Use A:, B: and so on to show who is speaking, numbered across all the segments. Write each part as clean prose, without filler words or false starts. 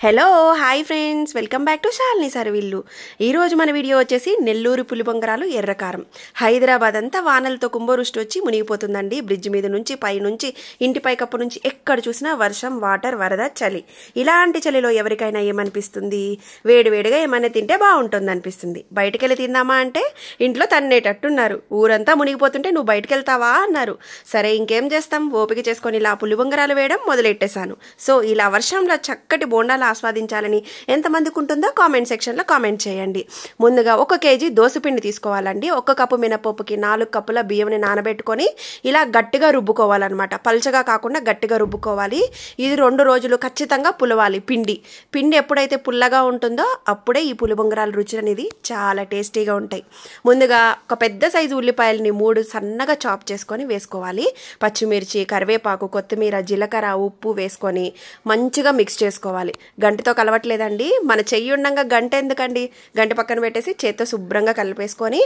A: Hello hi friends, welcome back to Shalini సర్విల్లు. ఈరోజు మన వీడియో వచ్చేసి నెల్లూరు పులిబొంగరాలు ఎర్రకారం. హైదరాబాద్ అంతా వానలతో కుంభవృష్టి వచ్చి మునిగిపోతుందండి. బ్రిడ్జ్ మీద నుంచి పైనుంచి ఇంటి పైకప్పు నుంచి ఎక్కడ చూసినా వర్షం, వాటర్, వరద, చలి. ఇలాంటి చలిలో ఎవరికైనా ఏమనిపిస్తుంది? వేడివేడిగా ఏమైనా తింటే బాగుంటుంది అనిపిస్తుంది. బయటకెళ్ళి తిందామా అంటే ఇంట్లో తన్నేటట్టున్నారు. ఊరంతా మునిగిపోతుంటే నువ్వు బయటకెళ్తావా అన్నారు. సరే ఇంకేం చేస్తాం, ఓపిక చేసుకొని ఇలా పులిబొంగరాలు వేయడం మొదలెట్టేశాను. సో ఇలా వర్షంలో చక్కటి బోండాలు ఆస్వాదించాలని ఎంతమందికి ఉంటుందో కామెంట్ సెక్షన్లో కామెంట్ చేయండి. ముందుగా 1 కేజీ దోసపిండి తీసుకోవాలండి. 1 కప్పు మినపప్పుకి 4 కప్పుల బియ్యంని నానబెట్టుకొని ఇలా గట్టిగా రుబ్బుకోవాలన్నమాట. పల్చగా కాకుండా గట్టిగా రుబ్బుకోవాలి. ఇది 2 రోజులు ఖచ్చితంగా పులవాలి. పిండి ఎప్పుడైతే పుల్లగా ఉంటుందో అప్పుడే ఈ పులిబొంగరాల రుచి అనేది చాలా టేస్టీగా ఉంటాయి. ముందుగా ఒక పెద్ద సైజు ఉల్లిపాయలని 3 సన్నగా చాప్ చేసుకొని వేసుకోవాలి. పచ్చిమిర్చి, కరివేపాకు, కొత్తిమీర, జీలకర్ర, ఉప్పు వేసుకొని మంచిగా మిక్స్ చేసుకోవాలి. గంటతో కలవట్లేదండి, మన చెయ్యి ఉండగా గంట ఎందుకండి, గంట పక్కన పెట్టేసి చేత్తో శుభ్రంగా కలిపేసుకొని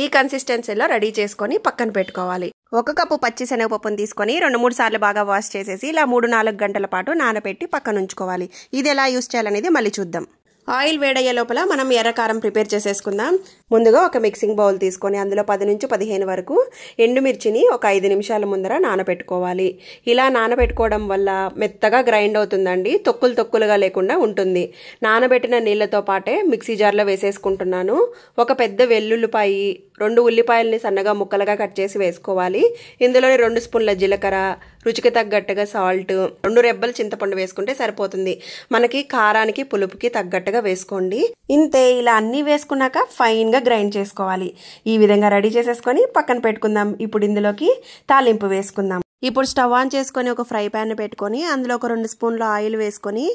A: ఈ కన్సిస్టెన్సీలో రెడీ చేసుకొని పక్కన పెట్టుకోవాలి. 1 కప్పు పచ్చి శనగపప్పును తీసుకొని 2-3 సార్లు బాగా వాష్ చేసేసి ఇలా 3-4 గంటల పాటు నానబెట్టి పక్కన ఉంచుకోవాలి. ఇది ఎలా యూస్ చేయాలనేది మళ్ళీ చూద్దాం. ఆయిల్ వేడయ్యే లోపల మనం ఎర్రకారం ప్రిపేర్ చేసేసుకుందాం. ముందుగా ఒక మిక్సింగ్ బౌల్ తీసుకొని అందులో 10 నుంచి 15 వరకు ఎండుమిర్చిని ఒక 5 నిమిషాల ముందర నానబెట్టుకోవాలి. ఇలా నానబెట్టుకోవడం వల్ల మెత్తగా గ్రైండ్ అవుతుందండి, తొక్కులుగా లేకుండా ఉంటుంది. నానబెట్టిన నీళ్ళతో పాటే మిక్సీ జార్లో వేసేసుకుంటున్నాను. ఒక పెద్ద వెల్లుల్లిపాయి, 2 ఉల్లిపాయలని సన్నగా ముక్కలుగా కట్ చేసి వేసుకోవాలి. ఇందులోనే 2 స్పూన్ల జీలకర్ర, రుచికి తగ్గట్టుగా సాల్ట్, 2 రెబ్బలు చింతపండు వేసుకుంటే సరిపోతుంది. మనకి కారానికి పులుపుకి తగ్గట్టుగా వేసుకోండి. ఇంతే, ఇలా అన్నీ వేసుకున్నాక ఫైన్ గా గ్రైండ్ చేసుకోవాలి. ఈ విధంగా రెడీ చేసేసుకొని పక్కన పెట్టుకుందాం. ఇప్పుడు ఇందులోకి తాలింపు వేసుకుందాం. ఇప్పుడు స్టవ్ ఆన్ చేసుకొని ఒక ఫ్రై ప్యాన్ పెట్టుకొని అందులో ఒక 2 స్పూన్ల ఆయిల్ వేసుకొని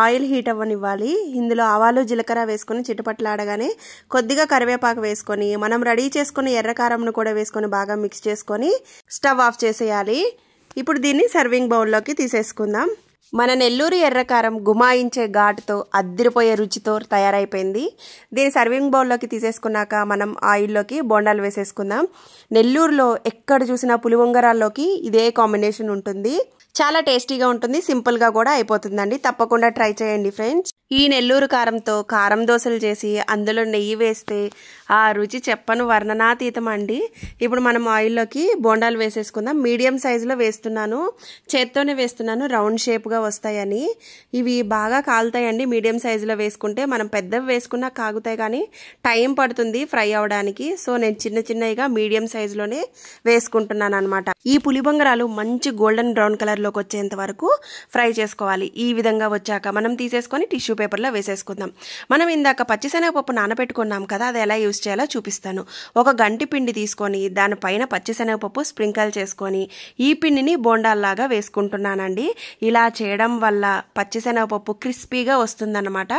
A: ఆయిల్ హీట్ అవ్వనివ్వాలి. ఇందులో ఆవాలు, జీలకర్ర వేసుకొని చిటపట్లాడగానే కొద్దిగా కరివేపాకు వేసుకొని మనం రెడీ చేసుకుని ఎర్రకారంను కూడా వేసుకొని బాగా మిక్స్ చేసుకొని స్టవ్ ఆఫ్ చేసేయాలి. ఇప్పుడు దీన్ని సర్వింగ్ బౌల్లోకి తీసేసుకుందాం. మన నెల్లూరు ఎర్రకారం గుమాయించే ఘాటుతో అద్దిరిపోయే రుచితో తయారైపోయింది. దీన్ని సర్వింగ్ బౌల్లోకి తీసేసుకున్నాక మనం ఆయిల్లోకి బోండాలు వేసేసుకుందాం. నెల్లూరులో ఎక్కడ చూసినా పులిబొంగరాల్లోకి ఇదే కాంబినేషన్ ఉంటుంది. చాలా టేస్టీగా ఉంటుంది, సింపుల్గా కూడా అయిపోతుందండి. తప్పకుండా ట్రై చేయండి ఫ్రెండ్స్. ఈ నెల్లూరు కారంతో కారం దోశలు చేసి అందులో నెయ్యి వేస్తే ఆ రుచి చెప్పను వర్ణనాతీతం అండి. ఇప్పుడు మనం ఆయిల్లోకి బోండాలు వేసేసుకుందాం. మీడియం సైజులో వేస్తున్నాను, చేత్తోనే వేస్తున్నాను, రౌండ్ షేప్గా వస్తాయని. ఇవి బాగా కాలుతాయండి మీడియం సైజులో వేసుకుంటే. మనం పెద్దవి వేసుకున్నా కాగుతాయి కానీ టైం పడుతుంది ఫ్రై అవడానికి. సో నేను చిన్నగా మీడియం సైజులోనే వేసుకుంటున్నాను అనమాట. ఈ పులిబొంగరాలు మంచి గోల్డెన్ బ్రౌన్ కలర్లోకి వచ్చేంత వరకు ఫ్రై చేసుకోవాలి. ఈ విధంగా వచ్చాక మనం తీసేసుకొని టిష్యూ పేపర్లో వేసేసుకుందాం. మనం ఇందాక పచ్చిశనగపప్పు నానబెట్టుకున్నాం కదా, అది ఎలా యూస్ చేయాలో చూపిస్తాను. ఒక గంటి పిండి తీసుకొని దానిపైన పచ్చిశనగపప్పు స్ప్రింకల్ చేసుకొని ఈ పిండిని బోండాల్లాగా వేసుకుంటున్నానండి. ఇలా చేయడం వల్ల పచ్చిశనగపప్పు క్రిస్పీగా వస్తుందన్నమాట.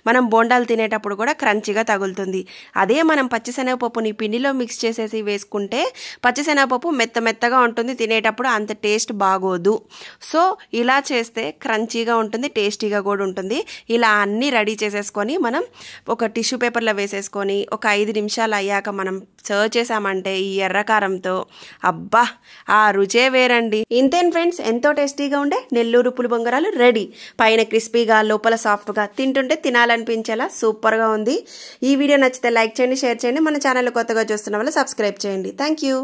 A: మనం బోండాలు తినేటప్పుడు కూడా క్రంచీగా తగులుతుంది. అదే మనం పచ్చిశనగపప్పుని పిండిలో మిక్స్ చేసేసి వేసుకుంటే పచ్చిశనగపప్పు మెత్తగా ఉంటుంది, తినేటప్పుడు అంత టేస్ట్ బాగోదు. సో ఇలా చేస్తే క్రంచీగా ఉంటుంది, టేస్టీగా కూడా ఉంటుంది. ఇలా అన్నీ రెడీ చేసేసుకొని మనం ఒక టిష్యూ పేపర్లో వేసేసుకొని ఒక 5 నిమిషాలు అయ్యాక మనం సర్వ్ చేసామంటే ఈ ఎర్రకారంతో అబ్బా ఆ రుచే వేరండి. ఇంతేం ఫ్రెండ్స్, ఎంతో టేస్టీగా ఉండే నెల్లూరు పులిబొంగరాలు రెడీ. పైన క్రిస్పీగా, లోపల సాఫ్ట్గా, తింటుంటే తినాలనిపించేలా సూపర్గా ఉంది. ఈ వీడియో నచ్చితే లైక్ చేయండి, షేర్ చేయండి. మన ఛానల్ కొత్తగా చూస్తున్న వాళ్ళు సబ్స్క్రైబ్ చేయండి. Thank you.